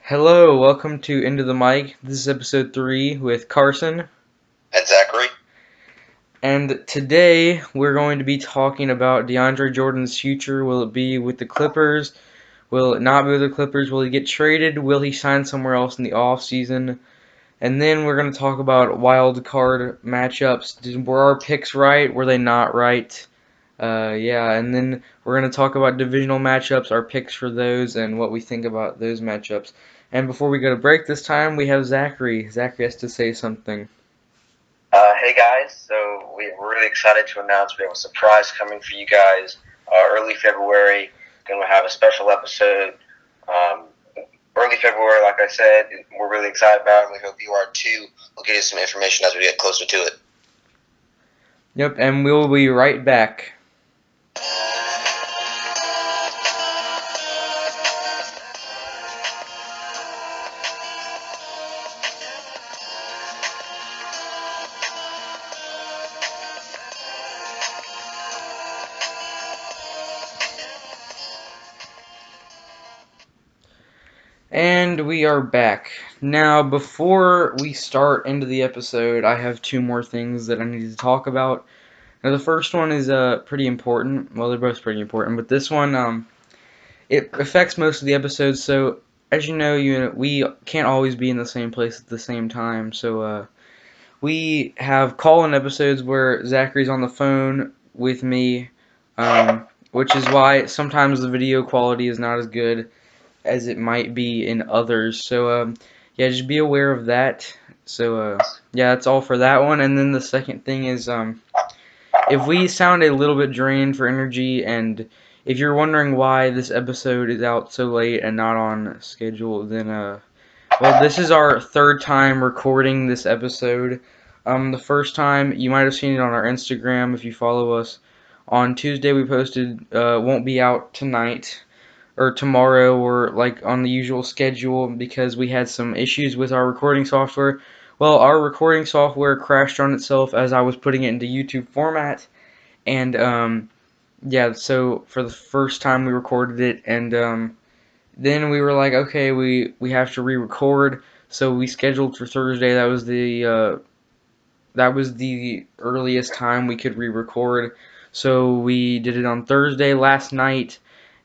Hello, welcome to Into the Mic. This is episode 3 with Carson. And Zachary. And today we're going to be talking about DeAndre Jordan's future. Will it be with the Clippers? Will it not be with the Clippers? Will he get traded? Will he sign somewhere else in the offseason? And then we're going to talk about wild card matchups. Were our picks right? Were they not right? And then we're going to talk about divisional matchups, our picks for those, and what we think about those matchups. And before we go to break this time, we have Zachary. Zachary has to say something. Hey guys, so we're really excited to announce we have a surprise coming for you guys early February. Going to have a special episode early February, like I said. We're really excited about it. We hope you are too. We'll give you some information as we get closer to it. Yep, and we'll be right back. And we are back. Now, before we start into the episode, I have two more things that I need to talk about. Now, the first one is pretty important. Well, they're both pretty important, but this one, it affects most of the episodes. So, as you know, we can't always be in the same place at the same time. So, we have call-in episodes where Zachary's on the phone with me, which is why sometimes the video quality is not as good as it might be in others. So, yeah, just be aware of that. So, yeah, that's all for that one. And then the second thing is, if we sound a little bit drained for energy, and if you're wondering why this episode is out so late and not on schedule, then, well, this is our third time recording this episode. The first time, you might have seen it on our Instagram if you follow us. On Tuesday, we posted, won't be out tonight or tomorrow or like on the usual schedule because we had some issues with our recording software. Well, our recording software crashed on itself as I was putting it into YouTube format, and yeah, so for the first time we recorded it, and then we were like, okay, we have to re-record, so we scheduled for Thursday. That was the earliest time we could re-record, so we did it on Thursday last night,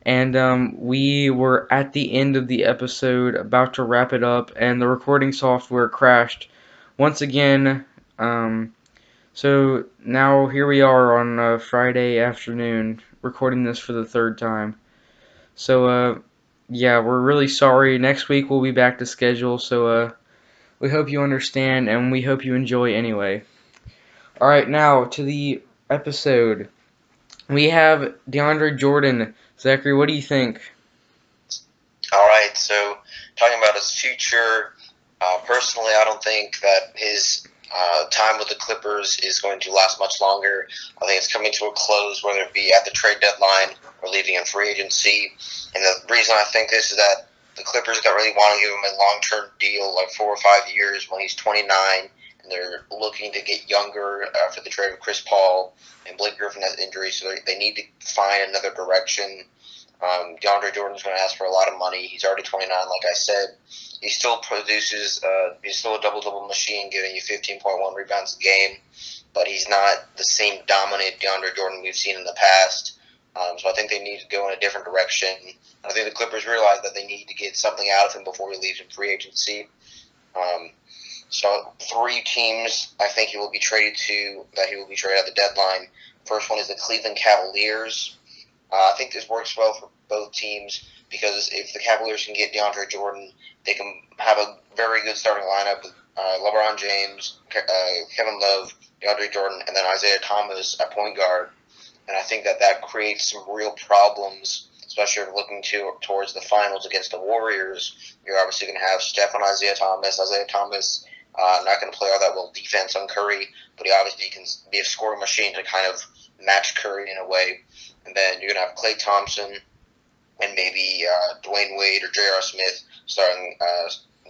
and we were at the end of the episode, about to wrap it up, and the recording software crashed once again. So now here we are on Friday afternoon, recording this for the third time. So yeah, we're really sorry. Next week we'll be back to schedule, so we hope you understand, and we hope you enjoy anyway. Alright, now to the episode. We have DeAndre Jordan. Zachary, what do you think? All right, so talking about his future, personally, I don't think that his time with the Clippers is going to last much longer. I think it's coming to a close, whether it be at the trade deadline or leaving in free agency. And the reason I think this is that the Clippers don't really want to give him a long-term deal, like 4 or 5 years, when he's 29, and they're looking to get younger for the trade of Chris Paul, and Blake Griffin has injuries, so they need to find another direction. DeAndre Jordan's going to ask for a lot of money. He's already 29, like I said. He still produces, he's still a double-double machine, giving you 15.1 rebounds a game, but he's not the same dominant DeAndre Jordan we've seen in the past. So I think they need to go in a different direction. I think the Clippers realize that they need to get something out of him before he leaves in free agency. So 3 teams I think he will be traded to, that he will be traded at the deadline. First one is the Cleveland Cavaliers. I think this works well for both teams because if the Cavaliers can get DeAndre Jordan, they can have a very good starting lineup with LeBron James, Kevin Love, DeAndre Jordan, and then Isaiah Thomas at point guard. And I think that creates some real problems, especially if you're looking towards the finals against the Warriors. You're obviously going to have Steph and Isaiah Thomas. Isaiah Thomas not going to play all that well defense on Curry, but he obviously can be a scoring machine to kind of match Curry in a way. And then you're going to have Klay Thompson and maybe Dwayne Wade or J.R. Smith starting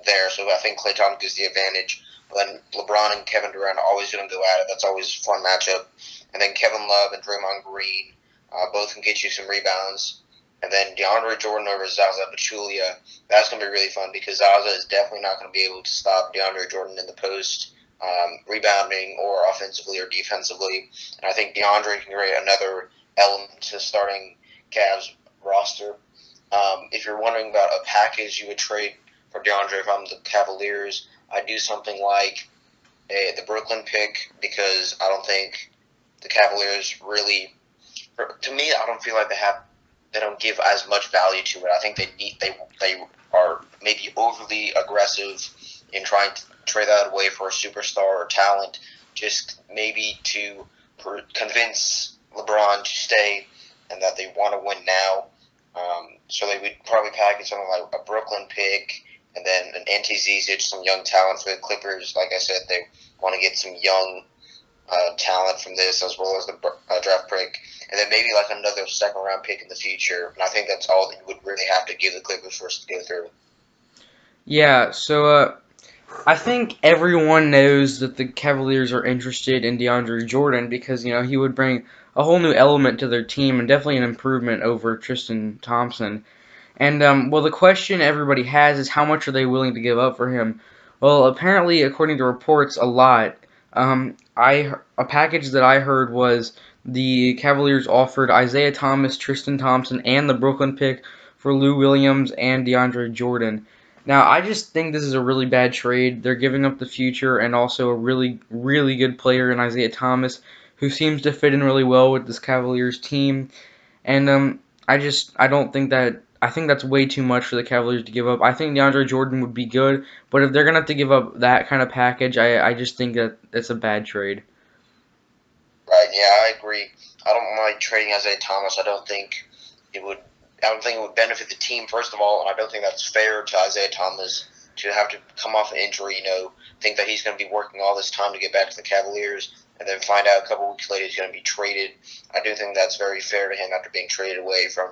there. So I think Klay Thompson gives the advantage. But then LeBron and Kevin Durant are always going to go at it. That's always a fun matchup. And then Kevin Love and Draymond Green both can get you some rebounds. And then DeAndre Jordan over Zaza Pachulia. That's going to be really fun because Zaza is definitely not going to be able to stop DeAndre Jordan in the post, rebounding or offensively or defensively. And I think DeAndre can create another element to starting Cavs roster. If you're wondering about a package you would trade for DeAndre from the Cavaliers, I'd do something like the Brooklyn pick because I don't think the Cavaliers really. To me, I don't feel like they don't give as much value to it. I think they are maybe overly aggressive in trying to trade that away for a superstar or talent, just maybe to convince LeBron to stay and that they want to win now. So they would probably package something like a Brooklyn pick and then an Ante Zizic, some young talent for the Clippers. Like I said, they want to get some young talent from this as well as the draft pick, and then maybe like another second round pick in the future. And I think that's all that you would really have to give the Clippers for us to go through. Yeah, so I think everyone knows that the Cavaliers are interested in DeAndre Jordan because, he would bring a whole new element to their team and definitely an improvement over Tristan Thompson. And, well, the question everybody has is how much are they willing to give up for him? Well, apparently, according to reports, a lot. A package that I heard was the Cavaliers offered Isaiah Thomas, Tristan Thompson, and the Brooklyn pick for Lou Williams and DeAndre Jordan. Now, I just think this is a really bad trade. They're giving up the future and also a really, really good player in Isaiah Thomas, who seems to fit in really well with this Cavaliers team. And I don't think that. I think that's way too much for the Cavaliers to give up. I think DeAndre Jordan would be good, but if they're gonna have to give up that kind of package, I just think that it's a bad trade. Right? Yeah, I agree. I don't mind trading Isaiah Thomas. It would. I don't think it would benefit the team first of all, and I don't think that's fair to Isaiah Thomas to have to come off an injury. Think that he's going to be working all this time to get back to the Cavaliers, and then find out a couple weeks later he's going to be traded. I do think that's very fair to him after being traded away from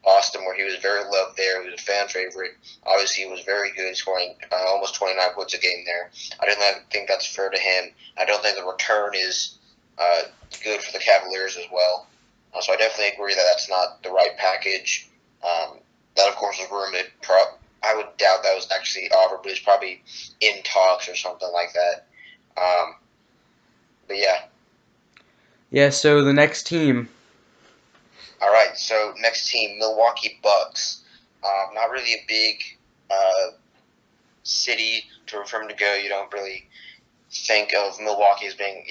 Boston, where he was very loved there. He was a fan favorite. Obviously, he was very good, scoring almost 29 points a game there. I don't think that's fair to him. I don't think the return is good for the Cavaliers as well. So I definitely agree that that's not the right package. That, of course, was rumored. I would doubt that was actually offered, but it's probably in talks or something like that. But yeah. Yeah. So the next team. All right. So next team, Milwaukee Bucks. Not really a big city for him to go. You don't really think of Milwaukee as being,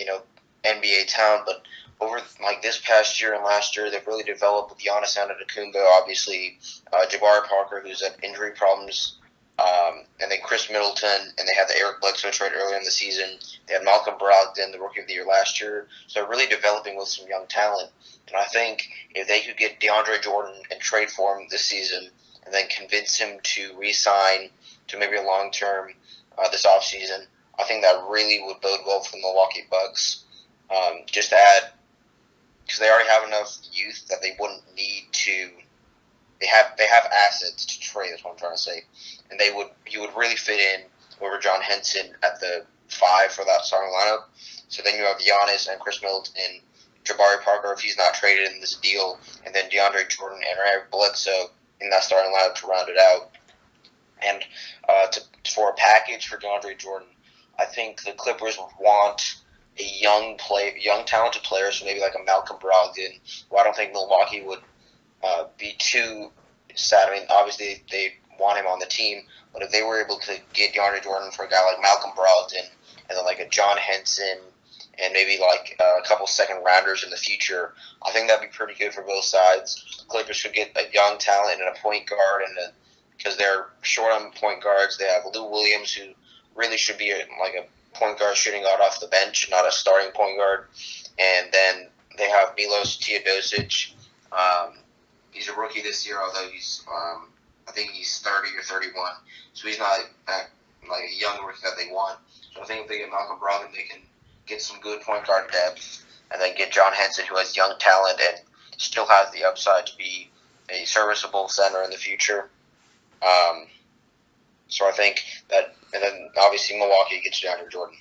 NBA town, but over like this past year and last year, they've really developed with Giannis Antetokounmpo, obviously, Jabari Parker, who's had injury problems, and then Chris Middleton, and they had the Eric Bledsoe trade earlier in the season. They had Malcolm Brogdon, the Rookie of the Year last year, so they're really developing with some young talent. And I think if they could get DeAndre Jordan and trade for him this season, and then convince him to re-sign to maybe a long-term this offseason, I think that really would bode well for the Milwaukee Bucks. Just to add, because they already have enough youth that they wouldn't need to. They have assets to trade. That's what I'm trying to say, and he would really fit in over John Henson at the 5 for that starting lineup. So then you have Giannis and Chris Middleton and Jabari Parker if he's not traded in this deal, and then DeAndre Jordan and Eric Bledsoe in that starting lineup to round it out. And for a package for DeAndre Jordan, I think the Clippers would want a young talented player, so maybe like a Malcolm Brogdon. Well, I don't think Milwaukee would be too sad. I mean, obviously they want him on the team, but if they were able to get DeAndre Jordan for a guy like Malcolm Brogdon, and then like a John Henson, and maybe like a couple second rounders in the future, I think that'd be pretty good for both sides. The Clippers should get a young talent and a point guard, because they're short on point guards. They have Lou Williams, who really should be like a point guard shooting guard off the bench, not a starting point guard. And then they have Milos Teodosic. He's a rookie this year, although I think he's 30 or 31. So he's not like a young rookie that they want. So I think if they get Malcolm Brogdon, they can get some good point guard depth, and then get John Henson, who has young talent and still has the upside to be a serviceable center in the future. So I think that, and then obviously Milwaukee gets DeAndre Jordan.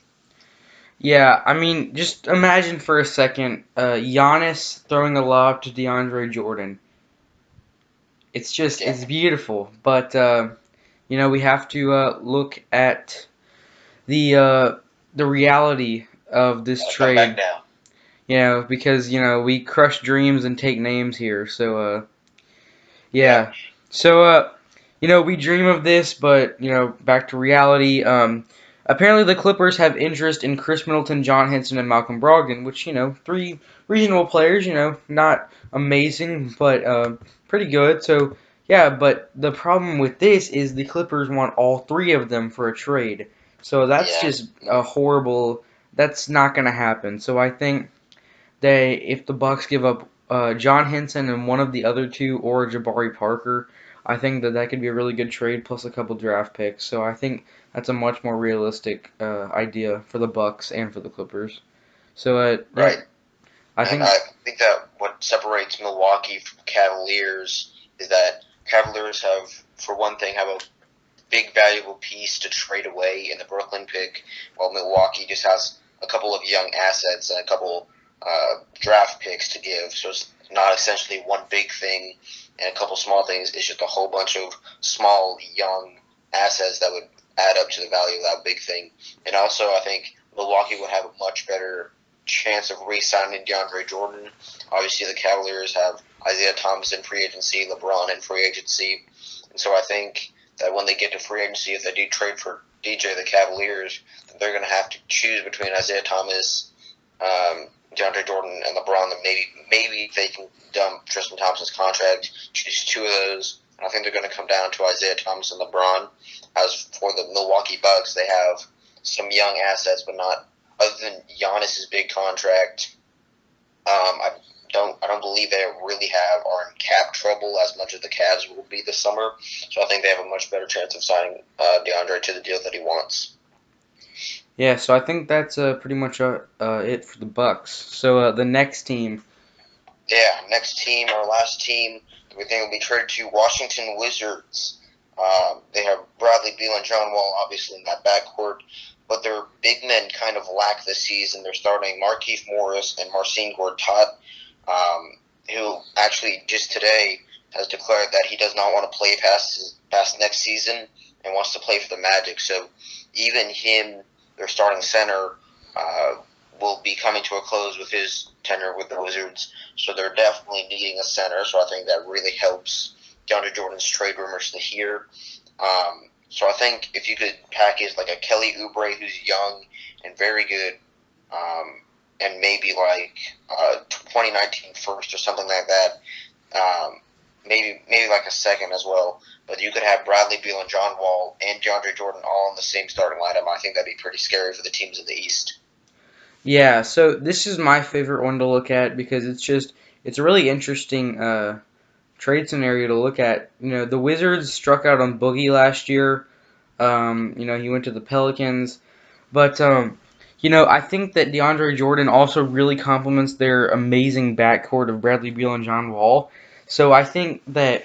Yeah, I mean, just imagine for a second, Giannis throwing a lob to DeAndre Jordan. Yeah. it's beautiful. But we have to look at the reality of this Come back trade. down. Because we crush dreams and take names here. So Yeah. yeah. So we dream of this, but back to reality. Apparently the Clippers have interest in Chris Middleton, John Henson, and Malcolm Brogdon, which three reasonable players. Not amazing, but pretty good. So yeah, but the problem with this is the Clippers want all three of them for a trade. So that's Yeah. just a horrible. That's not going to happen. So I think if the Bucks give up John Henson and one of the other two or Jabari Parker, I think that could be a really good trade plus a couple draft picks. So I think that's a much more realistic idea for the Bucks and for the Clippers. So Right. I And think I think that what separates Milwaukee from Cavaliers is that Cavaliers have, for one thing, have a big valuable piece to trade away in the Brooklyn pick, while Milwaukee just has a couple of young assets and a couple draft picks to give. So it's not essentially one big thing and a couple small things. It's just a whole bunch of small, young assets that would add up to the value of that big thing. And also, I think Milwaukee would have a much better chance of re-signing DeAndre Jordan. Obviously, the Cavaliers have Isaiah Thomas in free agency, LeBron in free agency. And so I think that when they get to free agency, if they do trade for DJ, the Cavaliers, they're going to have to choose between Isaiah Thomas, DeAndre Jordan, and LeBron. And maybe they can dump Tristan Thompson's contract, choose two of those. And I think they're going to come down to Isaiah Thomas and LeBron. As for the Milwaukee Bucks, they have some young assets, but not other than Giannis's big contract. I don't believe they really are in cap trouble as much as the Cavs will be this summer. So I think they have a much better chance of signing DeAndre to the deal that he wants. yeah. So I think that's pretty much it for the Bucks. So the next team. Yeah, next team, our last team, we think will be traded to Washington Wizards. They have Bradley Beal and John Wall, obviously, in that backcourt, but their big men kind of lack this season. They're starting Markieff Morris and Marcin Gortat, who actually just today has declared that he does not want to play past next season and wants to play for the Magic. So even him, their starting center, will be coming to a close with his tenure with the Wizards. So they're definitely needing a center. So I think that really helps DeAndre Jordan's trade rumors to here. So I think if you could package like a Kelly Oubre who's young and very good, and maybe like 2019 first or something like that, maybe like a second as well. But you could have Bradley Beal and John Wall and DeAndre Jordan all in the same starting lineup. I think that'd be pretty scary for the teams in the East. Yeah, so this is my favorite one to look at because it's a really interesting trade scenario to look at. The Wizards struck out on Boogie last year. He went to the Pelicans, but I think that DeAndre Jordan also really complements their amazing backcourt of Bradley Beal and John Wall. So I think that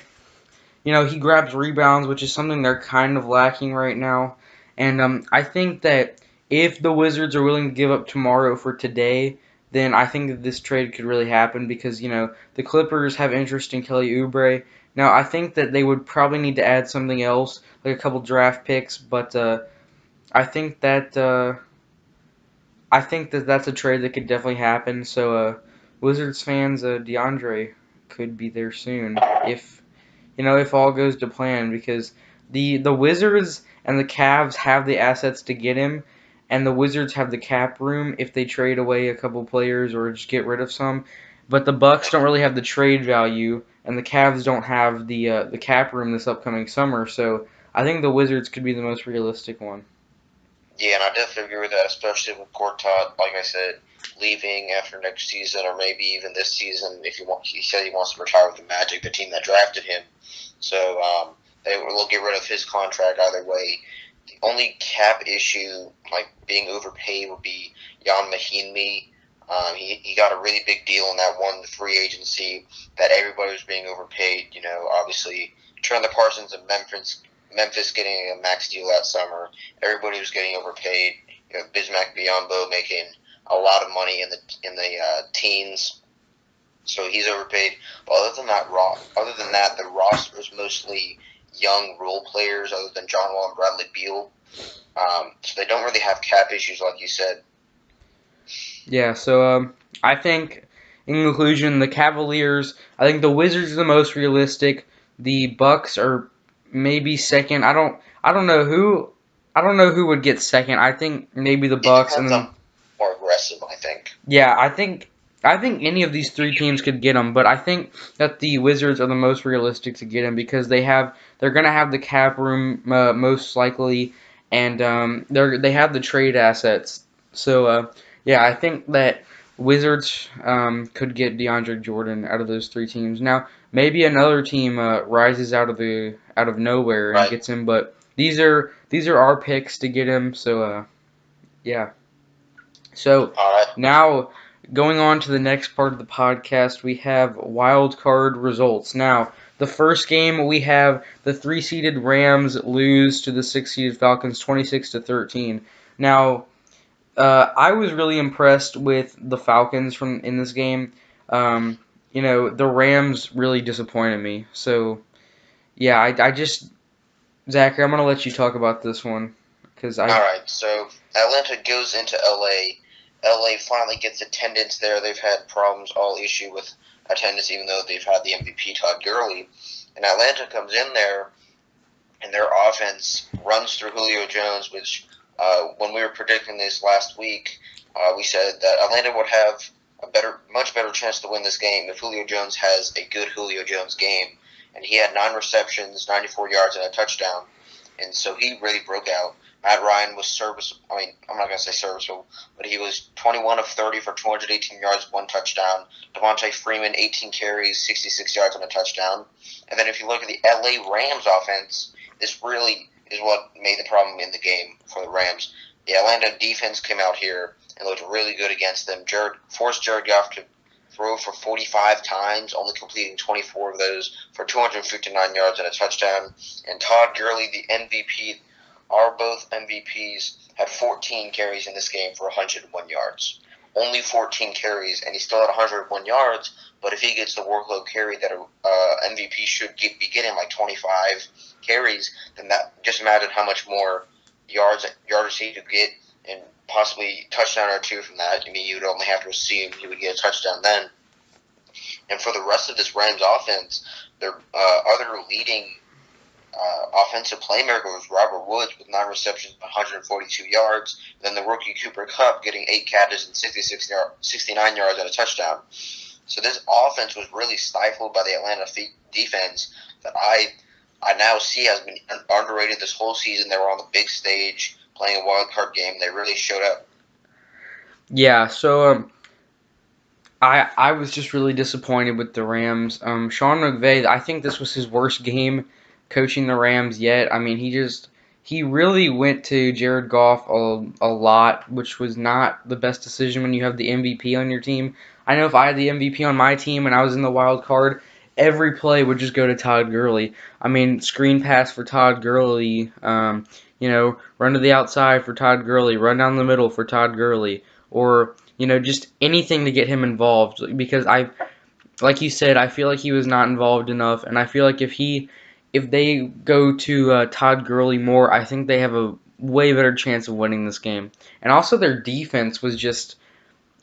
he grabs rebounds, which is something they're kind of lacking right now. And I think that if the Wizards are willing to give up tomorrow for today, then I think that this trade could really happen because, the Clippers have interest in Kelly Oubre. Now, I think that they would probably need to add something else, like a couple draft picks, but I think that that's a trade that could definitely happen. So, Wizards fans, DeAndre could be there soon if all goes to plan, because the Wizards and the Cavs have the assets to get him, and the Wizards have the cap room if they trade away a couple players or just get rid of some. But the Bucks don't really have the trade value, and the Cavs don't have the cap room this upcoming summer. So I think the Wizards could be the most realistic one. Yeah, and I definitely agree with that, especially with Gortat, like I said, leaving after next season or maybe even this season. If he said he wants to retire with the Magic, the team that drafted him. So they will get rid of his contract either way. The only cap issue, like being overpaid, would be Jan Mahinmi. He got a really big deal in that one free agency that everybody was being overpaid. Obviously, Chandler Parsons and Memphis getting a max deal that summer. Everybody was getting overpaid. Bismack Biyombo making a lot of money in the teens. so he's overpaid. But other than that, the roster is mostly young role players, other than John Wall and Bradley Beal. So they don't really have cap issues, like you said. Yeah, so I think in conclusion, the Cavaliers. I think the Wizards are the most realistic. The Bucks are maybe second. I don't know who. I don't know who would get second. I think maybe the It Bucks, and depends then on more aggressive, I think. yeah, I think any of these three teams could get them, but I think that the Wizards are the most realistic to get them because they're gonna have the cap room most likely, and they have the trade assets. So yeah, I think that Wizards could get DeAndre Jordan out of those three teams. Now maybe another team rises out of nowhere and Right. gets him, but these are our picks to get him. So yeah. So All right. now going on to the next part of the podcast, we have wild card results. Now, the first game we have the 3-seeded Rams lose to the 6-seeded Falcons 26-13. Now, I was really impressed with the Falcons from in this game. The Rams really disappointed me. So, yeah, I just Zachary, I'm gonna let you talk about this one because All right. So Atlanta goes into LA. LA finally gets attendance there. They've had problems all issue with attendance, even though they've had the MVP Todd Gurley. And Atlanta comes in there, and their offense runs through Julio Jones, which when we were predicting this last week, we said that Atlanta would have much better chance to win this game if Julio Jones has a good Julio Jones game. And he had 9 receptions, 94 yards, and a touchdown. And so he really broke out. Matt Ryan was serviceable. I mean, I'm not going to say serviceable, but he was 21 of 30 for 218 yards, 1 touchdown. Devontae Freeman, 18 carries, 66 yards, and a touchdown. And then if you look at the LA Rams offense, this really is what made the problem in the game for the Rams. The Atlanta defense came out here and looked really good against them. Forced Jared Goff to throw for 45 times, only completing 24 of those for 259 yards and a touchdown. And Todd Gurley, the MVP, both MVPs, had 14 carries in this game for 101 yards. Only 14 carries, and he still had 101 yards. But if he gets the workload carry that a MVP should be getting, like 25 carries, then that just imagine how much more yards he could get, and possibly touchdown or two from that. I mean, you would only have to assume he would get a touchdown then. And for the rest of this Rams offense, their other leading offensive playmaker was Robert Woods with 9 receptions, 142 yards. Then the rookie Cooper Kupp getting 8 catches and 69 yards and a touchdown. So this offense was really stifled by the Atlanta defense that I now see has been underrated this whole season. They were on the big stage playing a wild card game. They really showed up. yeah, so I was just really disappointed with the Rams. Sean McVay, I think this was his worst game coaching the Rams yet. I mean, he really went to Jared Goff a lot, which was not the best decision when you have the MVP on your team. I know if I had the MVP on my team and I was in the wild card, every play would just go to Todd Gurley. I mean, screen pass for Todd Gurley, run to the outside for Todd Gurley, run down the middle for Todd Gurley, or just anything to get him involved because like you said, I feel like he was not involved enough, and I feel like if they go to Todd Gurley more, I think they have a way better chance of winning this game. And also their defense was just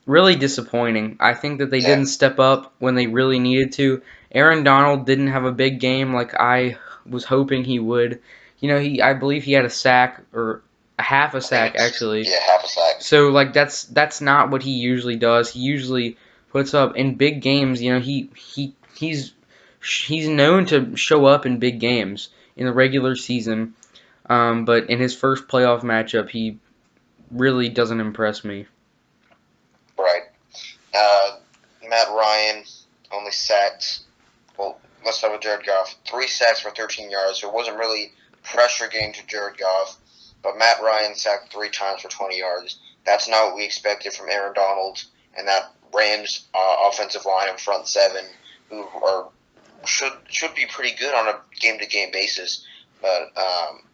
really disappointing. I think that they Yeah. didn't step up when they really needed to. Aaron Donald didn't have a big game like I was hoping he would. I believe he had a sack or a half a I think sack it's actually. half a sack. So like that's not what he usually does. He usually puts up in big games. He's known to show up in big games in the regular season. But in his first playoff matchup, he really doesn't impress me. Right. Matt Ryan only sacked. Well, let's start with Jared Goff. 3 sacks for 13 yards. So it wasn't really pressure game to Jared Goff. But Matt Ryan sacked 3 times for 20 yards. That's not what we expected from Aaron Donald and that Rams offensive line and front 7, who should be pretty good on a game-to-game basis. But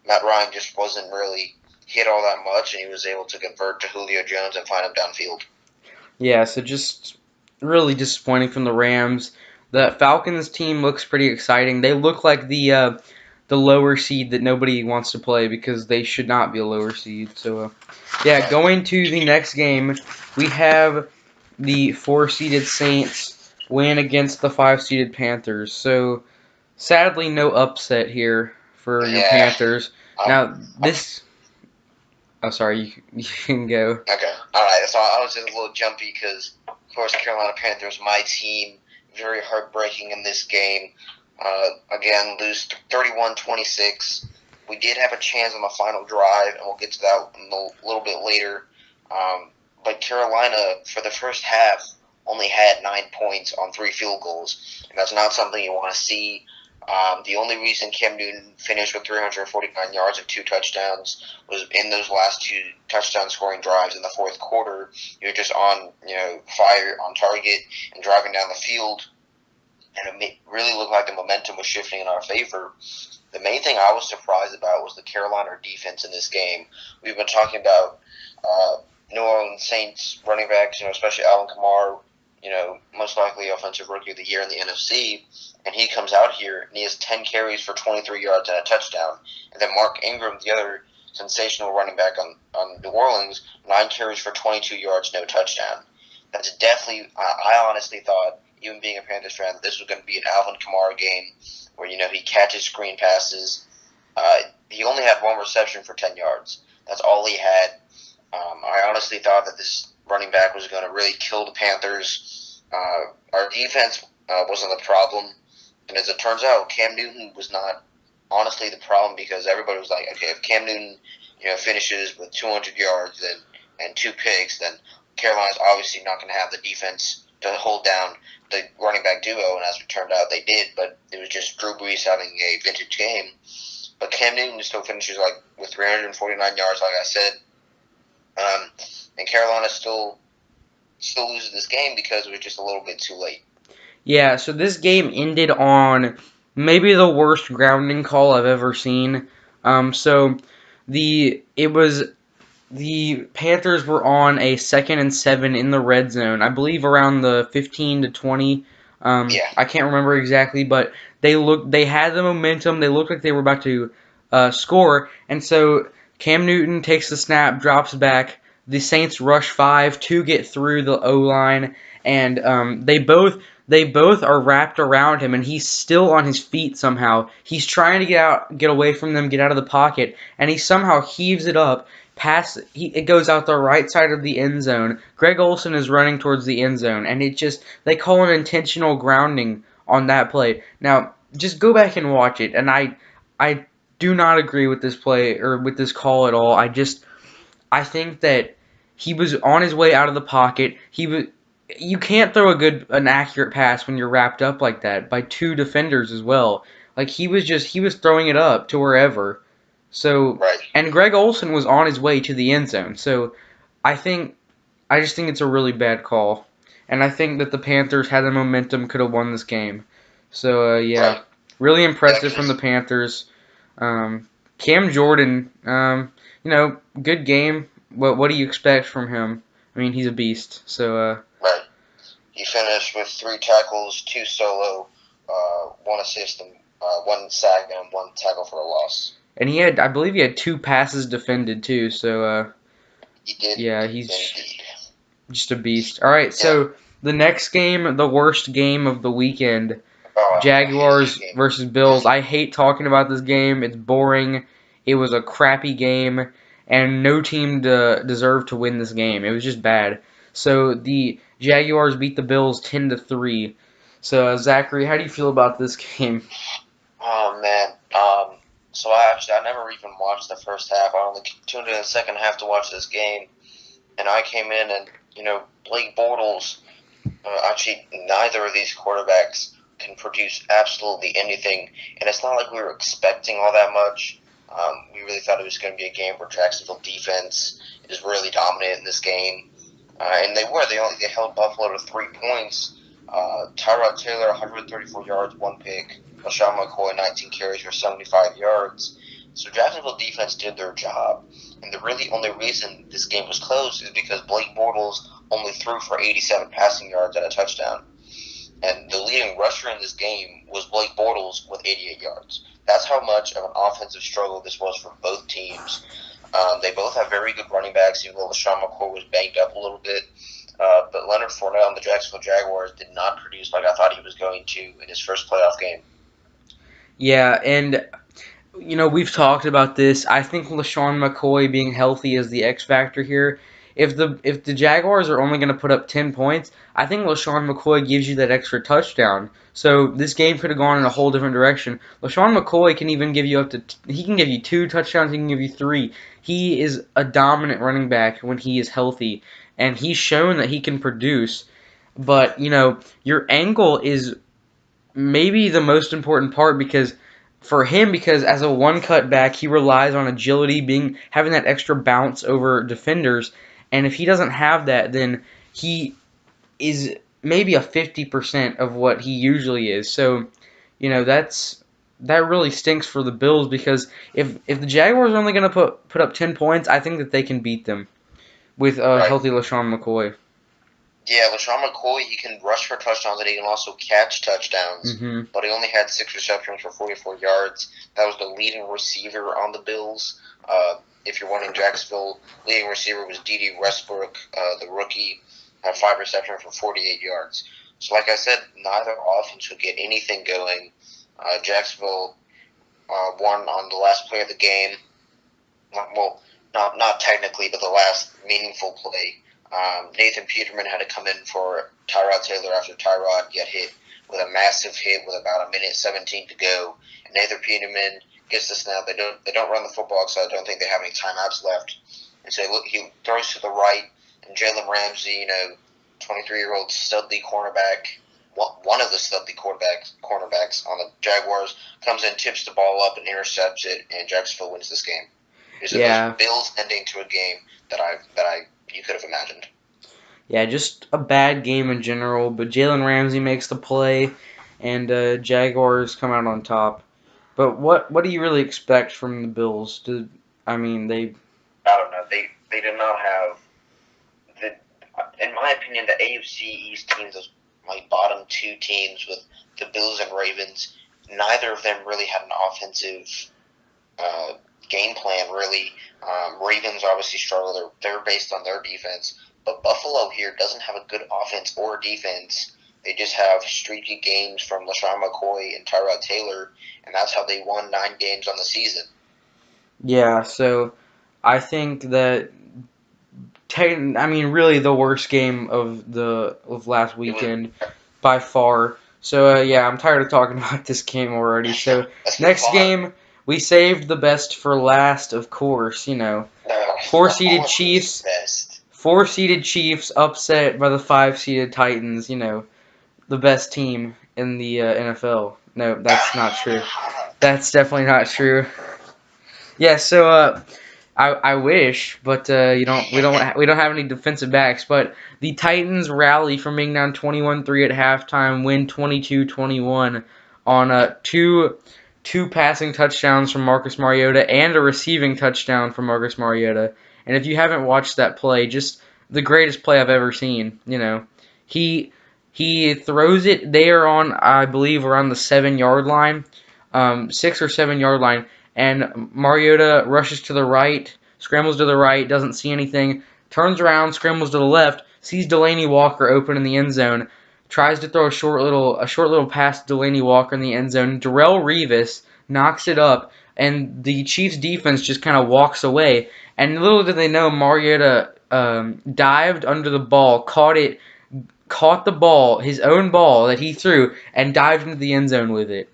Matt Ryan just wasn't really hit all that much, and he was able to convert to Julio Jones and find him downfield. Yeah, so just really disappointing from the Rams. The Falcons team looks pretty exciting. They look like the lower seed that nobody wants to play because they should not be a lower seed. So yeah, Right. going to the next game, we have the 4-seeded Saints win against the 5-seeded Panthers. So sadly, no upset here for your Yeah. Panthers. I'm, Now I'm this, oh sorry, you can go. okay. All right. So I was just a little jumpy because, of course, Carolina Panthers, my team, very heartbreaking in this game. Again, lose 31-26. We did have a chance on the final drive, and we'll get to that a little bit later. But Carolina, for the first half, only had 9 points on 3 field goals, and that's not something you want to see. The only reason Cam Newton finished with 349 yards and 2 touchdowns was in those last 2 touchdown scoring drives in the fourth quarter. You're just on, fire, on target, and driving down the field, and it really looked like the momentum was shifting in our favor. The main thing I was surprised about was the Carolina defense in this game. We've been talking about New Orleans Saints running backs, especially Alvin Kamara, most likely offensive rookie of the year in the NFC, and he comes out here and he has 10 carries for 23 yards and a touchdown. And then Mark Ingram, the other sensational running back on New Orleans, 9 carries for 22 yards, no touchdown. That's definitely, I honestly thought, even being a Panthers fan, that this was going to be an Alvin Kamara game where, he catches screen passes. He only had 1 reception for 10 yards. That's all he had. I honestly thought that this running back was going to really kill the Panthers. Our defense wasn't the problem. And as it turns out, Cam Newton was not honestly the problem because everybody was like, okay, if Cam Newton, finishes with 200 yards and 2 picks, then Carolina's obviously not going to have the defense to hold down the running back duo. And as it turned out, they did. But it was just Drew Brees having a vintage game. But Cam Newton still finishes with 349 yards, like I said. And Carolina still loses this game because it was just a little bit too late. Yeah, so this game ended on maybe the worst grounding call I've ever seen. So it was the Panthers were on a 2nd and 7 in the red zone. I believe around the 15 to 20. Yeah. I can't remember exactly, but they had the momentum. They looked like they were about to score, and so Cam Newton takes the snap, drops back. The Saints rush 5 to get through the O-line, and they both are wrapped around him, and he's still on his feet somehow. He's trying to get away from them, get out of the pocket, and he somehow heaves it up. It goes out the right side of the end zone. Greg Olsen is running towards the end zone, and they call an intentional grounding on that play. Now, just go back and watch it, and I do not agree with this play or with this call at all. I think that he was on his way out of the pocket. You can't throw an accurate pass when you're wrapped up like that by 2 defenders as well. Like he was throwing it up to wherever. So, Right. and Greg Olsen was on his way to the end zone. So, I just think it's a really bad call, and I think that the Panthers had the momentum, could have won this game. So, yeah, Right. really impressive from the Panthers. Cam Jordan, good game. What do you expect from him? I mean, he's a beast. So, Right. He finished with 3 tackles, 2 solo, 1 assist, and 1 sack, and 1 tackle for a loss. and I believe he had 2 passes defended too. So, He did. yeah, he's Indeed. just a beast. All right, so the next game, the worst game of the weekend, Jaguars versus Bills. I hate talking about this game. It's boring. It was a crappy game, and no team deserved to win this game. It was just bad. So the Jaguars beat the Bills 10-3. So Zachary, how do you feel about this game? Oh man. So I never even watched the first half. I only tuned in the second half to watch this game, and I came in and Blake Bortles. Actually, neither of these quarterbacks can produce absolutely anything, and it's not like we were expecting all that much. We really thought it was going to be a game where Jacksonville defense is really dominant in this game, and they were. They held Buffalo to 3 points. Tyrod Taylor, 134 yards, 1 pick. LaShawn McCoy, 19 carries for 75 yards. So Jacksonville defense did their job, and the really only reason this game was close is because Blake Bortles only threw for 87 passing yards and a touchdown. And the leading rusher in this game was Blake Bortles with 88 yards. That's how much of an offensive struggle this was for both teams. They both have very good running backs, even though LaShawn McCoy was banged up a little bit. But Leonard Fournette on the Jacksonville Jaguars did not produce like I thought he was going to in his first playoff game. Yeah, and we've talked about this. I think LaShawn McCoy being healthy is the X factor here. If the Jaguars are only going to put up 10 points, I think LaShawn McCoy gives you that extra touchdown. So this game could have gone in a whole different direction. LaShawn McCoy can even give you he can give you 2 touchdowns, he can give you 3. He is a dominant running back when he is healthy, and he's shown that he can produce. But, your angle is maybe the most important part because as a one cut back, he relies on agility, having that extra bounce over defenders, and if he doesn't have that, then he is maybe a 50% of what he usually is. So, that really stinks for the Bills because if the Jaguars are only going to put up 10 points, I think that they can beat them with a Right. healthy LaShawn McCoy. Yeah, LaShawn McCoy, he can rush for touchdowns and he can also catch touchdowns. Mm-hmm. But he only had 6 receptions for 44 yards. That was the leading receiver on the Bills. If you're wanting Jacksonville, leading receiver was D.D. Westbrook, the rookie, had 5 receptions for 48 yards. So like I said, neither offense could get anything going. Jacksonville won on the last play of the game. Well, not technically, but the last meaningful play. Nathan Peterman had to come in for Tyrod Taylor after Tyrod got hit with a massive hit with about 1:17 to go. And Nathan Peterman gets the snap. They don't run the football, so I don't think they have any timeouts left. And so he throws to the right, and Jalen Ramsey, 23-year-old studly cornerback, one of the studly cornerbacks on the Jaguars, comes in, tips the ball up, and intercepts it, and Jacksonville wins this game. It's the most Bills ending to a game that you could have imagined. Yeah, just a bad game in general, but Jalen Ramsey makes the play, and Jaguars come out on top. But what do you really expect from the Bills? I don't know. They did not have in my opinion, the AFC East teams, those bottom 2 teams with the Bills and Ravens. Neither of them really had an offensive game plan. Really, Ravens obviously struggle. They're based on their defense. But Buffalo here doesn't have a good offense or defense. They just have streaky games from LaShawn McCoy and Tyrod Taylor, and that's how they won 9 games on the season. Yeah, so I think that really the worst game of last weekend by far. So I'm tired of talking about this game already. So next game, we saved the best for last, of course. 4-seeded Chiefs. 4-seeded Chiefs upset by the 5-seeded Titans. The best team in the NFL. No, that's not true. That's definitely not true. Yeah, so I wish, but we don't have any defensive backs. But the Titans rally from being down 21-3 at halftime, win 22-21 on two passing touchdowns from Marcus Mariota and a receiving touchdown from Marcus Mariota. And if you haven't watched that play, just the greatest play I've ever seen. He throws it there on, I believe, around the 7-yard line, 6 or 7-yard line. And Mariota rushes to the right, scrambles to the right, doesn't see anything, turns around, scrambles to the left, sees Delaney Walker open in the end zone, tries to throw a short little pass to Delaney Walker in the end zone. Darrelle Revis knocks it up, and the Chiefs defense just kind of walks away. And little did they know, Mariota dived under the ball, caught the ball, his own ball that he threw, and dived into the end zone with it.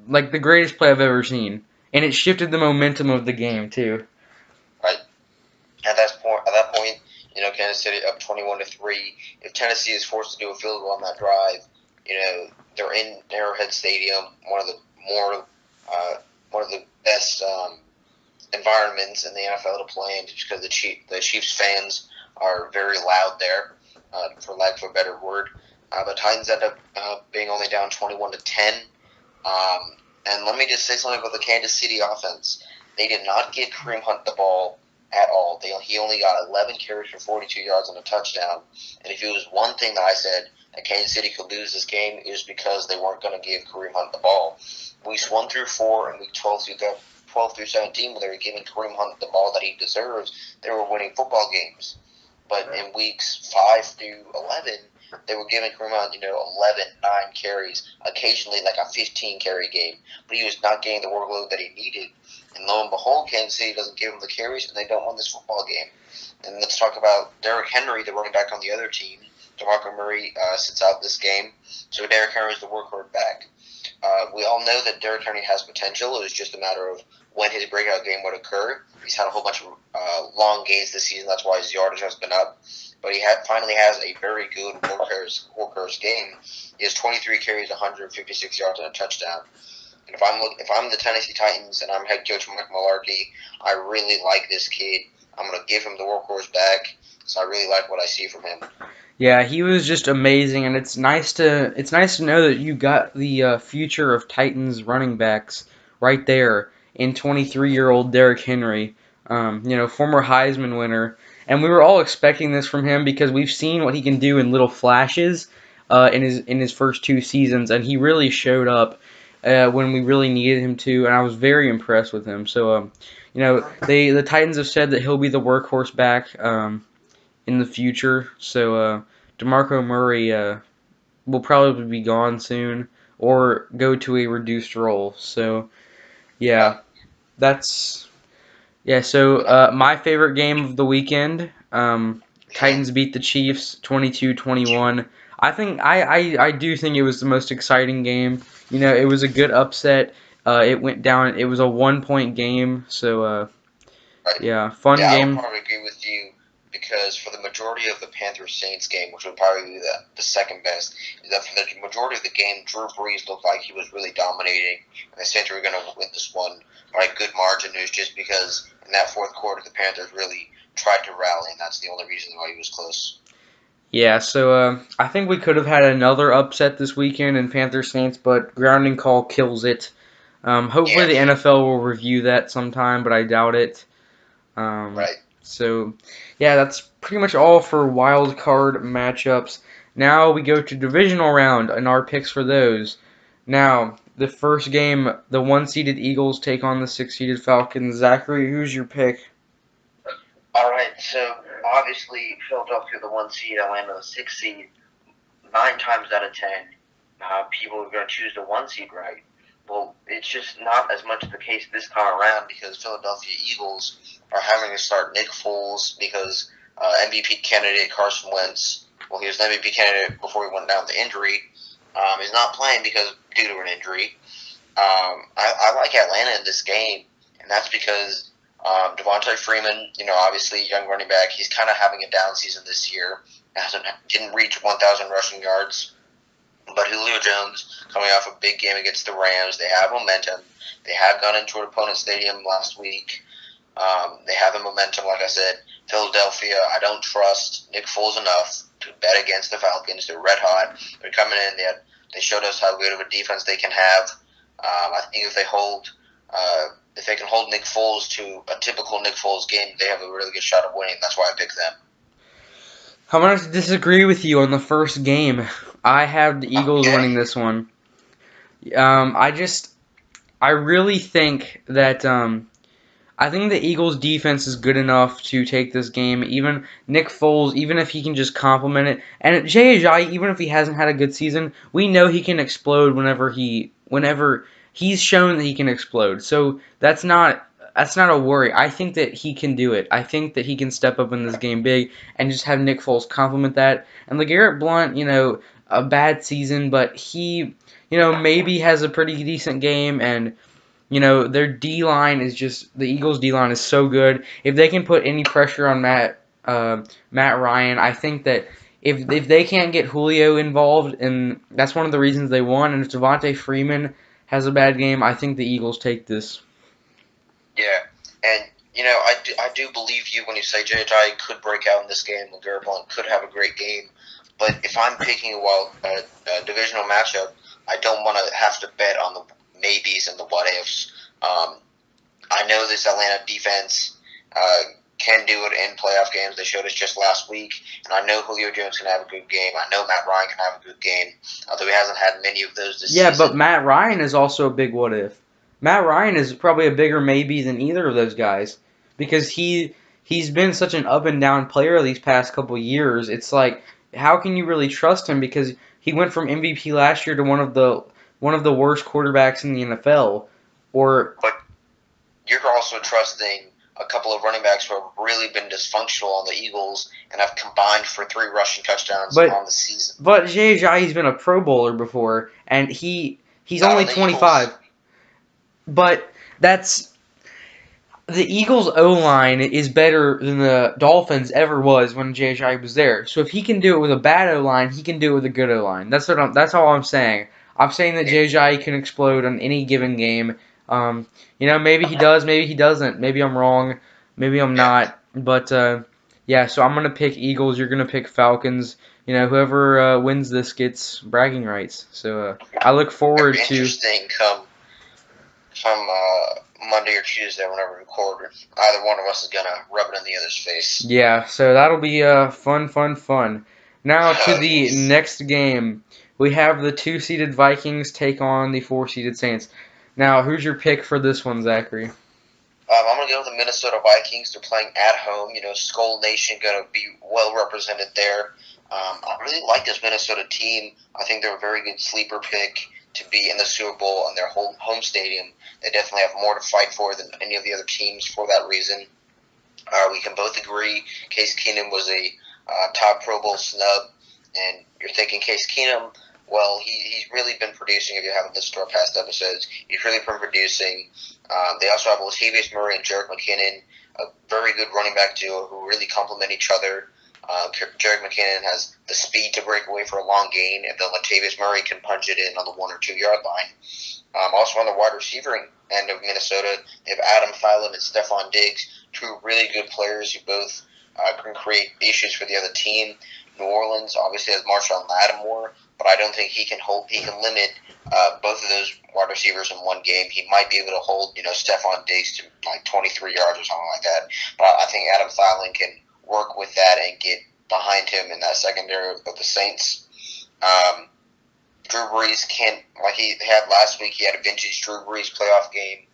Like the greatest play I've ever seen. And it shifted the momentum of the game too. Right. At that point, Kansas City up 21-3. If Tennessee is forced to do a field goal on that drive, they're in Arrowhead Stadium, one of the best environments in the NFL to play in, just because the Chiefs fans are very loud there, for lack of a better word. The Titans end up being only down 21-10. And let me just say something about the Kansas City offense. They did not get Kareem Hunt the ball at all. He only got 11 carries for 42 yards and a touchdown. And if it was one thing that I said that Kansas City could lose this game, it was because they weren't going to give Kareem Hunt the ball. Weeks 1 through 4 and week 12 through 17, when they were giving Kareem Hunt the ball that he deserves, they were winning football games. But in weeks 5 through 11, they were giving Kareem Hunt, 11, 9 carries, occasionally like a 15-carry game. But he was not getting the workload that he needed. And lo and behold, Kansas City doesn't give him the carries, and they don't win this football game. And let's talk about Derrick Henry, the running back on the other team. DeMarco Murray sits out this game, so Derrick Henry is the workhorse back. We all know that Derrick Henry has potential. It was just a matter of when his breakout game would occur. He's had a whole bunch of long gains this season. That's why his yardage has been up. But he finally has a very good workhorse game. He has 23 carries, 156 yards, and a touchdown. And if I'm the Tennessee Titans and I'm head coach Mike Mularkey, I really like this kid. I'm going to give him the workhorse back. So I really like what I see from him. Yeah, he was just amazing, and it's nice to know that you got the future of Titans running backs right there in 23-year-old Derrick Henry, former Heisman winner, and we were all expecting this from him because we've seen what he can do in little flashes in his first 2 seasons, and he really showed up when we really needed him to, and I was very impressed with him. So, the Titans have said that he'll be the workhorse back. In the future, so DeMarco Murray will probably be gone soon or go to a reduced role. So yeah, that's So my favorite game of the weekend, Titans beat the Chiefs 22-21. I do think it was the most exciting game. It was a good upset. It went down. It was a 1-point game. So yeah, fun Yeah, I would game. probably agree with you because for the majority of the Panthers-Saints game, which would probably be the second best, is that for the majority of the game, Drew Brees looked like he was really dominating, and the Saints were going to win this one by a good margin. It was just because in that fourth quarter, the Panthers really tried to rally, and that's the only reason why he was close. Yeah, so I think we could have had another upset this weekend in Panthers Saints, but grounding call kills it. Hopefully the NFL will review that sometime, but I doubt it. Right. So, yeah, that's pretty much all for wild card matchups. Now we go to divisional round and our picks for those. Now, the first game, the 1-seeded Eagles take on the 6-seeded Falcons. Zachary, who's your pick? All right, so obviously Philadelphia the 1 seed, Atlanta the 6 seed. 9 times out of 10, people are going to choose the 1 seed, right? Well, it's just not as much the case this time around because Philadelphia Eagles are having to start Nick Foles because MVP candidate Carson Wentz, well, he was an MVP candidate before he went down with injury, is not playing due to an injury. I like Atlanta in this game, and that's because Devontae Freeman, obviously young running back, he's kind of having a down season this year. Didn't reach 1,000 rushing yards. But Julio Jones, coming off a big game against the Rams, they have momentum. They have gone into an opponent's stadium last week. They have the momentum, like I said. Philadelphia, I don't trust Nick Foles enough to bet against the Falcons. They're red hot. They're coming in. They showed us how good of a defense they can have. I think if they can hold Nick Foles to a typical Nick Foles game, they have a really good shot of winning. That's why I picked them. I'm going to disagree with you on the first game. I have the Eagles winning this one. I really think that I think the Eagles' defense is good enough to take this game. Even Nick Foles, even if he can just complement it, and Jay Ajayi, even if he hasn't had a good season, we know he can explode whenever he's shown that he can explode. So that's not a worry. I think that he can do it. I think that he can step up in this game big and just have Nick Foles complement that. And LeGarrette Blount, a bad season, but he, maybe has a pretty decent game, and their D-line is just, the Eagles' D-line is so good. If they can put any pressure on Matt Ryan, I think that if they can't get Julio involved, and that's one of the reasons they won, and if Devontae Freeman has a bad game, I think the Eagles take this. Yeah, and I do believe you when you say J.J. could break out in this game. LeGarrette Blount could have a great game, but if I'm picking a divisional matchup, I don't want to have to bet on the maybes and the what ifs. I know this Atlanta defense can do it in playoff games. They showed us just last week. And I know Julio Jones can have a good game. I know Matt Ryan can have a good game, although he hasn't had many of those this season. Yeah, but Matt Ryan is also a big what if. Matt Ryan is probably a bigger maybe than either of those guys because he's been such an up and down player these past couple years. It's like how can you really trust him because he went from MVP last year to one of the worst quarterbacks in the NFL. But you're also trusting a couple of running backs who have really been dysfunctional on the Eagles and have combined for 3 rushing touchdowns on the season. But Jay's been a Pro Bowler before, and he's only 25. Eagles. But that's the Eagles' O-line is better than the Dolphins ever was when Jay was there. So if he can do it with a bad O-line, he can do it with a good O-line. That's all I'm saying. I'm saying that Jay can explode on any given game. Maybe he does, maybe he doesn't. Maybe I'm wrong, maybe I'm not. But yeah, so I'm gonna pick Eagles. You're gonna pick Falcons. Whoever wins this gets bragging rights. So I look forward to. Interesting. Come Monday or Tuesday, whenever we record, either one of us is gonna rub it in the other's face. Yeah, so that'll be fun. Now to the next game, we have the 2-seeded Vikings take on the 4-seeded Saints. Now, who's your pick for this one, Zachary? I'm going to go with the Minnesota Vikings. They're playing at home. Skull Nation going to be well represented there. I really like this Minnesota team. I think they're a very good sleeper pick to be in the Super Bowl in their home stadium. They definitely have more to fight for than any of the other teams for that reason. We can both agree Case Keenum was a top Pro Bowl snub. And you're thinking Case Keenum, well, he's really been producing. If you haven't listened to our past episodes, he's really been producing. They also have Latavius Murray and Jerick McKinnon, a very good running back duo who really complement each other. Jerick McKinnon has the speed to break away for a long gain, and then Latavius Murray can punch it in on the 1 or 2 yard line. Also on the wide receiver end of Minnesota, they have Adam Thielen and Stephon Diggs, 2 really good players who both can create issues for the other team. New Orleans obviously has Marshawn Lattimore, but I don't think he can limit both of those wide receivers in one game. He might be able to hold, Stephon Diggs to like 23 yards or something like that. But I think Adam Thielen can work with that and get behind him in that secondary of the Saints. Drew Brees can't, like he had last week, he had a vintage Drew Brees playoff game.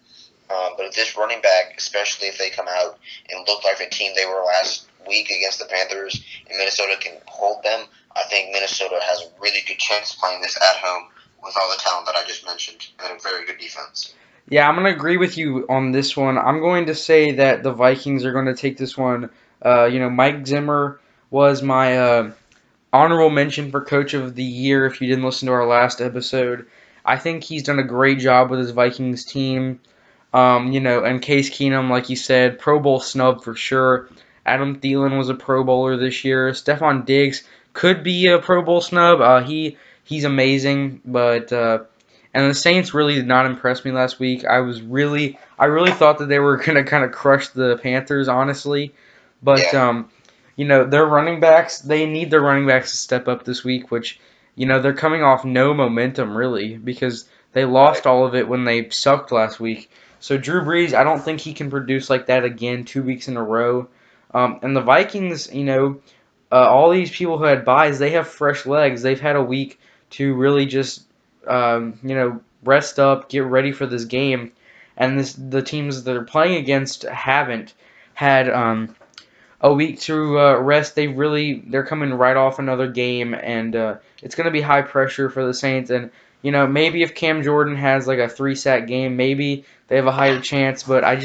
But if this running back, especially if they come out and look like the team they were last week against the Panthers, and Minnesota can hold them, I think Minnesota has a really good chance playing this at home with all the talent that I just mentioned and a very good defense. Yeah, I'm going to agree with you on this one. I'm going to say that the Vikings are going to take this one. Mike Zimmer was my honorable mention for Coach of the Year if you didn't listen to our last episode. I think he's done a great job with his Vikings team. And Case Keenum, like you said, Pro Bowl snub for sure. Adam Thielen was a Pro Bowler this year. Stephon Diggs could be a Pro Bowl snub. He's amazing, but and the Saints really did not impress me last week. I really thought that they were gonna kind of crush the Panthers, honestly. But their running backs, they need their running backs to step up this week, which they're coming off no momentum really because they lost all of it when they sucked last week. So Drew Brees, I don't think he can produce like that again 2 weeks in a row. And the Vikings, all these people who had byes, they have fresh legs. They've had a week to really just, rest up, get ready for this game. And the teams that they're playing against haven't had a week to rest. They're coming right off another game, and it's going to be high pressure for the Saints. And maybe if Cam Jordan has like a 3-sack game, maybe they have a higher chance. But I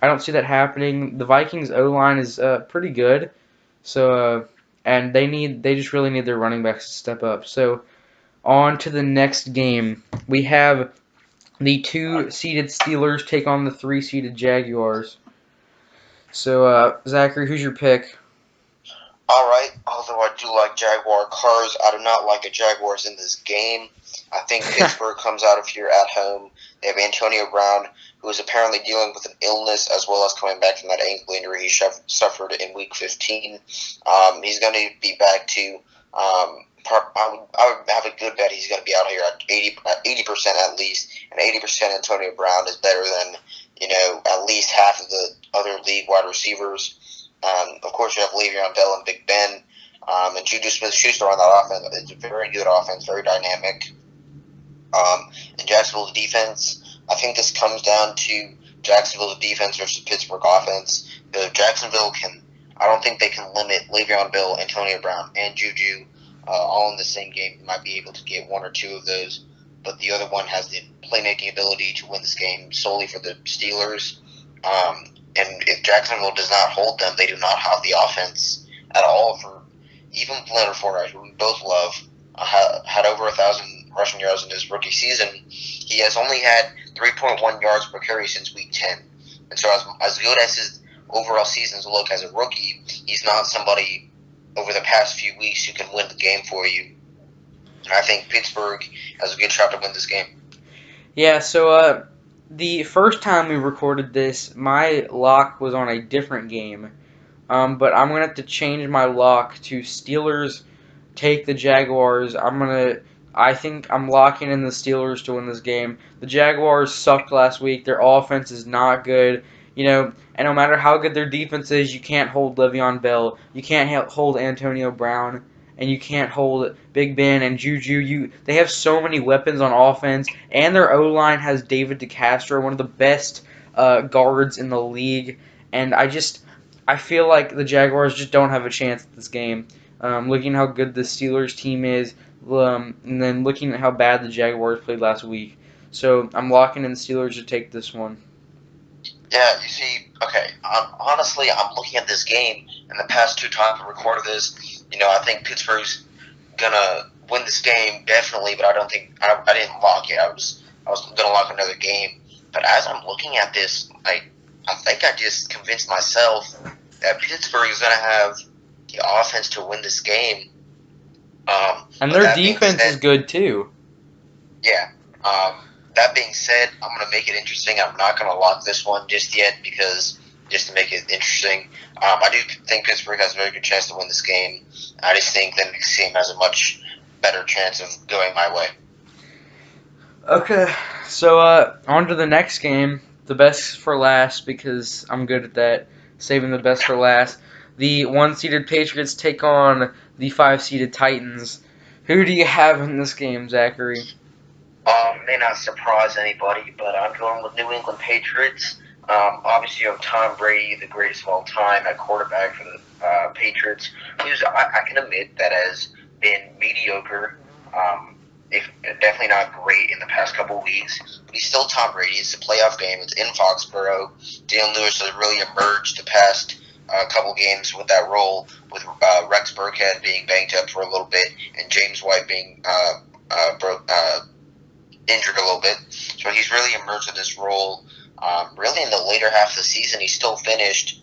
don't see that happening. The Vikings O-line is pretty good, so and they just really need their running backs to step up. So on to the next game, we have the 2-seeded Steelers take on the 3-seeded Jaguars. So Zachary, who's your pick? All right. Although I do like Jaguar cars, I do not like the Jaguars in this game. I think Pittsburgh comes out of here at home. They have Antonio Brown, who is apparently dealing with an illness as well as coming back from that ankle injury he suffered in Week 15. He's going to be back to. I would have a good bet he's going to be out here at 80% at least, and 80% Antonio Brown is better than at least half of the other league wide receivers. Of course, you have Le'Veon Bell and Big Ben, and Juju Smith-Schuster on that offense. It's a very good offense, very dynamic. And Jacksonville's defense, I think this comes down to Jacksonville's defense versus Pittsburgh offense. Because Jacksonville I don't think they can limit Le'Veon Bell, Antonio Brown, and Juju all in the same game. They might be able to get one or two of those, but the other one has the playmaking ability to win this game solely for the Steelers. And if Jacksonville does not hold them, they do not have the offense at all. For even Leonard Fournette, who we both love, had over 1,000 rushing yards in his rookie season. He has only had 3.1 yards per carry since week 10. And so as good as his overall seasons look as a rookie, he's not somebody over the past few weeks who can win the game for you. And I think Pittsburgh has a good shot to win this game. Yeah, so the first time we recorded this, my lock was on a different game. But I'm going to have to change my lock to Steelers take the Jaguars. I think I'm locking in the Steelers to win this game. The Jaguars sucked last week. Their offense is not good. And no matter how good their defense is, you can't hold Le'Veon Bell. You can't hold Antonio Brown. And you can't hold Big Ben and Juju. They have so many weapons on offense. And their O-line has David DeCastro, one of the best guards in the league. And I feel like the Jaguars just don't have a chance at this game. Looking at how good the Steelers team is, and then looking at how bad the Jaguars played last week. So I'm locking in the Steelers to take this one. Yeah, you see, okay, honestly, I'm looking at this game, and the past two times I recorded this, I think Pittsburgh's going to win this game, definitely, but I didn't lock it. I was going to lock another game. But as I'm looking at this, I think I just convinced myself that Pittsburgh is going to have the offense to win this game. And their defense is good, too. Yeah. That being said, I'm going to make it interesting. I'm not going to lock this one just yet just to make it interesting. I do think Pittsburgh has a very good chance to win this game. I just think the next game has a much better chance of going my way. Okay, so on to the next game. The best for last, because I'm good at that. Saving the best for last. The 1-seeded Patriots take on the 5-seeded Titans. Who do you have in this game, Zachary? May not surprise anybody, but I'm going with New England Patriots. Obviously, you have Tom Brady, the greatest of all time, at quarterback for the Patriots, who's, I can admit, that has been mediocre, if definitely not great in the past couple weeks. But he's still Tom Brady. It's a playoff game. It's in Foxborough. Daniel Lewis has really emerged the past couple games with that role, with Rex Burkhead being banged up for a little bit, and James White being injured a little bit. So he's really emerged in this role. Really in the later half of the season, he still finished,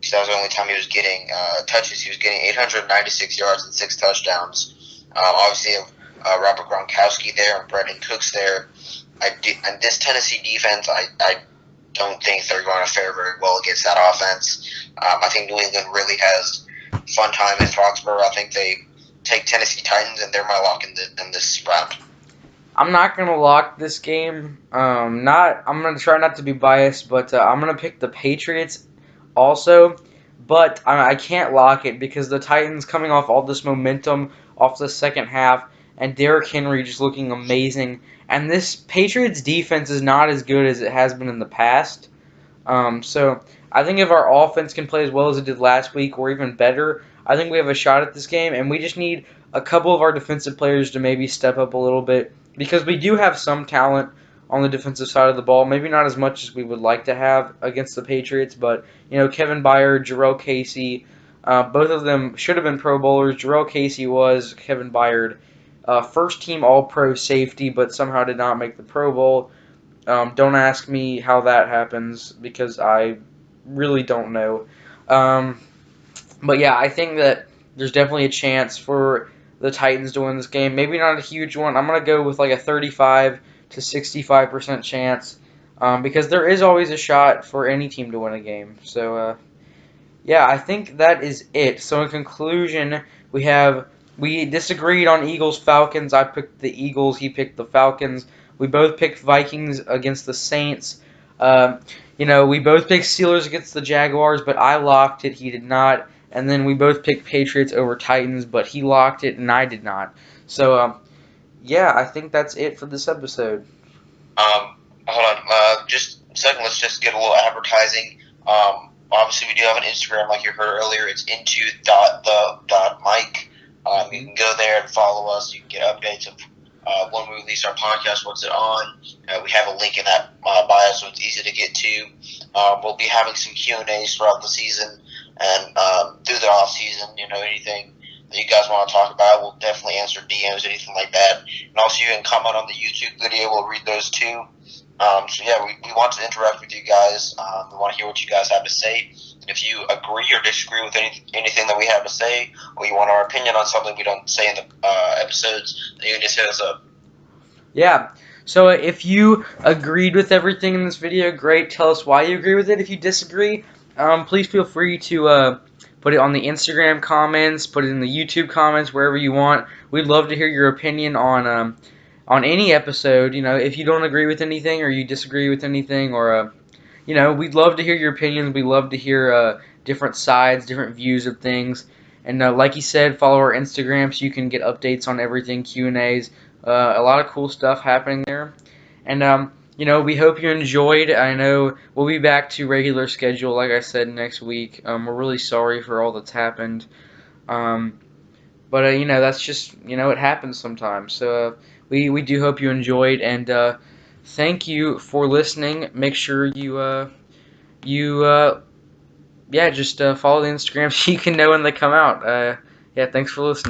because that was the only time he was getting touches. He was getting 896 yards and 6 touchdowns. Obviously, Robert Gronkowski there and Brendan Cooks there. And this Tennessee defense, I don't think they're going to fare very well against that offense. I think New England really has fun time in Foxborough. I think they take Tennessee Titans, and they're my lock in this round. I'm not going to lock this game. I'm going to try not to be biased, but I'm going to pick the Patriots also. But I can't lock it because the Titans coming off all this momentum off the second half, and Derrick Henry just looking amazing. And this Patriots defense is not as good as it has been in the past. So I think if our offense can play as well as it did last week, or even better, I think we have a shot at this game. And we just need a couple of our defensive players to maybe step up a little bit, because we do have some talent on the defensive side of the ball. Maybe not as much as we would like to have against the Patriots, but Kevin Byard, Jarrell Casey, both of them should have been Pro Bowlers. Jarrell Casey was. Kevin Byard, first-team All-Pro safety, but somehow did not make the Pro Bowl. Don't ask me how that happens, because I really don't know. But yeah, I think that there's definitely a chance for the Titans to win this game. Maybe not a huge one. I'm going to go with like a 35 to 65% chance, because there is always a shot for any team to win a game. So, yeah, I think that is it. So in conclusion, we disagreed on Eagles-Falcons. I picked the Eagles. He picked the Falcons. We both picked Vikings against the Saints. we both picked Steelers against the Jaguars, but I locked it. He did not. And then we both picked Patriots over Titans, but he locked it and I did not. So, yeah, I think that's it for this episode. Hold on. Just a second. Let's just get a little advertising. Obviously, we do have an Instagram, like you heard earlier. It's into.the.mic. You can go there and follow us. You can get updates of when we release our podcast, what's it on. We have a link in that bio, so it's easy to get to. We'll be having some Q&As throughout the season and through the off season. Anything that you guys want to talk about, we'll definitely answer DMs, anything like that. And also, you can comment on the YouTube video. We'll read those too. So yeah, we want to interact with you guys. We want to hear what you guys have to say. And if you agree or disagree with anything that we have to say, or you want our opinion on something we don't say in the episodes, then you can just hit us up. Yeah. So if you agreed with everything in this video, great. Tell us why you agree with it. If you disagree, please feel free to put it on the Instagram comments, put it in the YouTube comments, wherever you want. We'd love to hear your opinion on any episode. If you don't agree with anything or you disagree with anything, or we'd love to hear your opinions. We'd love to hear different sides, different views of things. And like you said, follow our Instagram so you can get updates on everything, Q&As. A lot of cool stuff happening there. And, we hope you enjoyed. I know we'll be back to regular schedule, like I said, next week. We're really sorry for all that's happened. But, that's just, it happens sometimes. So we do hope you enjoyed. And thank you for listening. Make sure you just follow the Instagram so you can know when they come out. Yeah, thanks for listening.